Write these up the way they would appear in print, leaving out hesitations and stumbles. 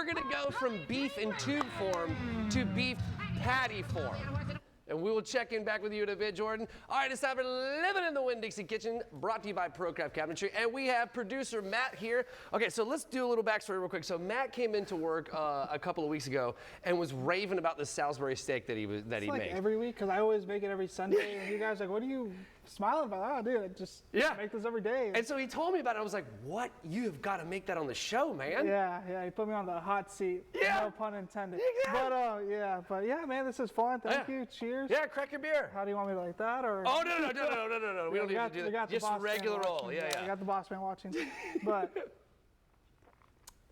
we're gonna go from beef in tube form to beef patty form. And we will check in back with you in a bit, Jordan. All right, it's time for Living in the Winn-Dixie Kitchen, brought to you by ProCraft Cabinetry. And we have producer Matt here. Okay, so let's do a little backstory real quick. So Matt came into work a couple of weeks ago and was raving about the Salisbury steak that he made. Like every week, because I always make it every Sunday. And you guys are like, what are you smiling about? Oh, dude, just make this every day. And so he told me about it. I was like, what? You have got to make that on the show, man. Yeah, he put me on the hot seat. Yeah. No pun intended. Exactly. But yeah, man, this is fun. Thank you. Cheers. Yeah, crack your beer. How do you want me to like that? Or? Oh, no. We don't need to do that. Just regular roll. Yeah. I got the boss man watching. But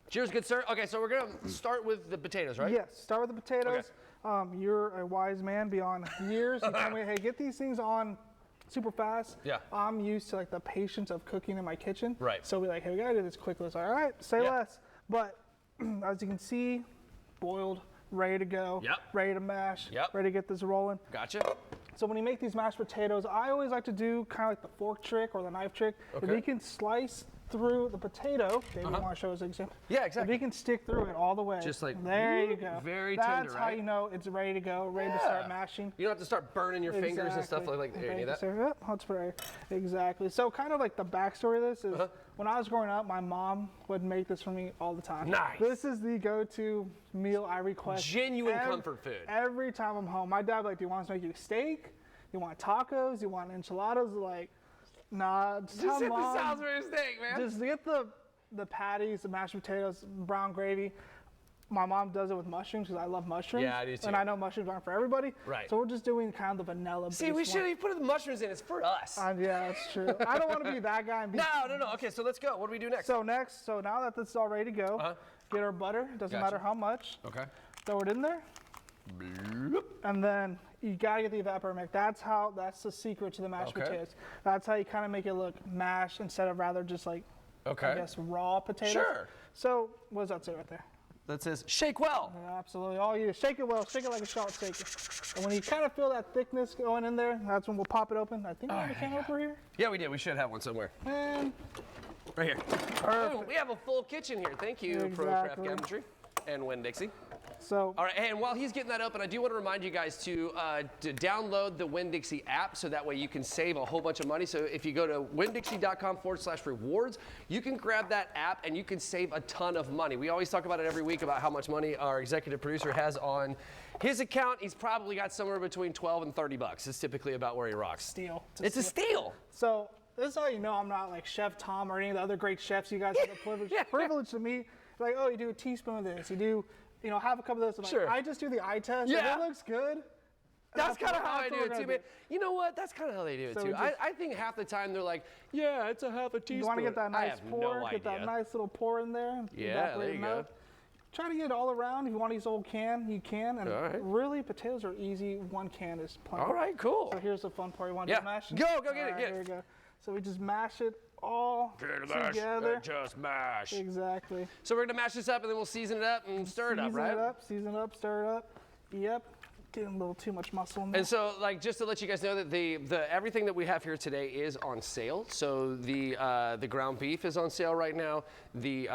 cheers, good sir. Okay, so we're going to start with the potatoes, right? Yes, start with the potatoes. Okay. You're a wise man beyond years. You told me, hey, get these things on super fast. Yeah. I'm used to like the patience of cooking in my kitchen. Right. So we're like, hey, we gotta do this quickly. It's like, all right, say less. But as you can see, boiled, ready to go. Yep. Ready to mash. Yep. Ready to get this rolling. Gotcha. So when you make these mashed potatoes, I always like to do kind of like the fork trick or the knife trick. Okay. If you can slice through the potato, David, you want to show us an example? Yeah, exactly. If you can stick through it all the way. Just like, there you go. Very tender, That's how you know it's ready to go, ready to start mashing. You don't have to start burning your fingers and stuff like that. Here, you need that? So, let's put it right here. Exactly. So kind of like the backstory of this is when I was growing up, my mom would make this for me all the time. Nice. This is the go-to meal I request. Genuine comfort food. Every time I'm home, my dad would be like, do you want us to make you steak? You want tacos? You want enchiladas? Like, nah, just hit the Salisbury steak, man. Just get the patties, the mashed potatoes, brown gravy. My mom does it with mushrooms because I love mushrooms. Yeah, I do too. And I know mushrooms aren't for everybody. Right. So we're just doing kind of the vanilla. See, we should have put the mushrooms in. It's for us. Yeah, that's true. I don't want to be that guy. And be No. Okay, so let's go. What do we do next? So now that this is all ready to go, get our butter. Doesn't matter how much. Okay. Throw it in there. And then you gotta get the evaporator milk. That's the secret to the mashed potatoes. That's how you kind of make it look mashed instead of rather just like, I guess, raw potatoes. Sure. So what does that say right there? That says shake well. Yeah, absolutely. All you do, shake it well, shake it like a shot shaker. And when you kind of feel that thickness going in there, that's when we'll pop it open. I think we have a can opener here. Yeah, we did. We should have one somewhere. And right here. Perfect. We have a full kitchen here. Thank you, ProCraft Cabinetry and Winn-Dixie. So, all right, and while he's getting that open, I do want to remind you guys to download the Winn-Dixie app so that way you can save a whole bunch of money. So if you go to winndixie.com/rewards, you can grab that app and you can save a ton of money. We always talk about it every week about how much money our executive producer has on his account. He's probably got somewhere between 12 and 30 bucks. It's typically about where he rocks. Steal. It's a steal. So this is how you know I'm not like Chef Tom or any of the other great chefs you guys have the privilege to meet. Like, oh, you do a teaspoon of this, you do, half a cup of this. I'm like, I just do the eye test. Yeah. If it looks good. That's kind of how I do it too, man. You know what? That's kind of how they do it too. I think half the time they're like, yeah, it's a half a teaspoon. You want to get that nice pour, get that nice little pour in there. Yeah, there you go. Try to get it all around. If you want to use old can, you can. And really, potatoes are easy. One can is plenty. All right, cool. So here's the fun part. You want to mash it? Go get it. Here we go. So we just mash it all together. Just mash. Exactly. So we're gonna mash this up and then we'll season it up and stir it up, right? Season it up, stir it up. Yep. Getting a little too much muscle in there. And so, like, just to let you guys know that the everything that we have here today is on sale. So the ground beef is on sale right now. The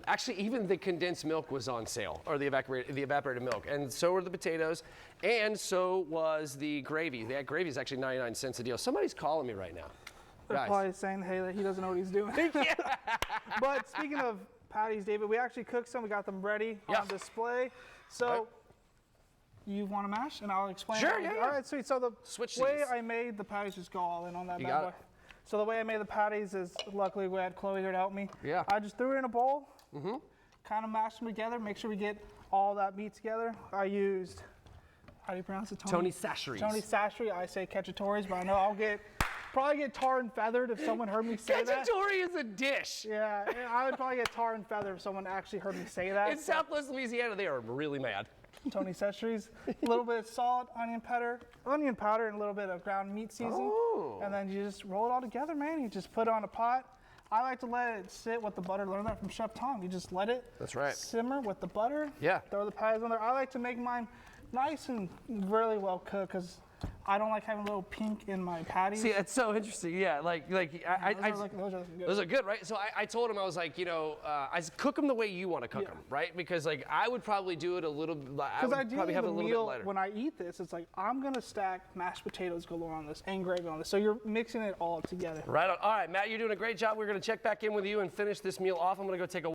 actually even the condensed milk was on sale, or the evaporated milk, and so were the potatoes, and so was the gravy. That gravy is actually 99 cents a deal. Somebody's calling me right now. They're probably saying, hey, that he doesn't know what he's doing. But speaking of patties, David, we actually cooked some. We got them ready on display. So you want to mash, and I'll explain. Sure, yeah. All right, sweet. So the way seats. I made the patties, just go all in on that bad boy. So the way I made the patties is, luckily we had Chloe here to help me. Yeah. I just threw it in a bowl, kind of mashed them together, make sure we get all that meat together. I used, how do you pronounce it? Tony Chachere's. Tony Chachere's. I say Cacciatore's, but I know I'll probably get tar and feathered if someone heard me say that. Cacciatore is a dish. Yeah, I would probably get tar and feathered if someone actually heard me say that. In Southwest Louisiana, they are really mad. Tony Chachere's, a little bit of salt, onion powder, and a little bit of ground meat seasoning. Oh. And then you just roll it all together, man. You just put it on a pot. I like to let it sit with the butter. Learn that from Chef Tom. You just let it simmer with the butter. Yeah. Throw the patties on there. I like to make mine nice and really well cooked because I don't like having a little pink in my patties. See, it's so interesting. Yeah, those are good, right? So I told him, I was like, you know, I cook them the way you want to cook them, right? Because like I would probably do it a little. I would probably have it a little bit lighter. When I eat this, it's like I'm gonna stack mashed potatoes galore on this and gravy on this. So you're mixing it all together. Right on. All right, Matt, you're doing a great job. We're gonna check back in with you and finish this meal off. I'm gonna go take a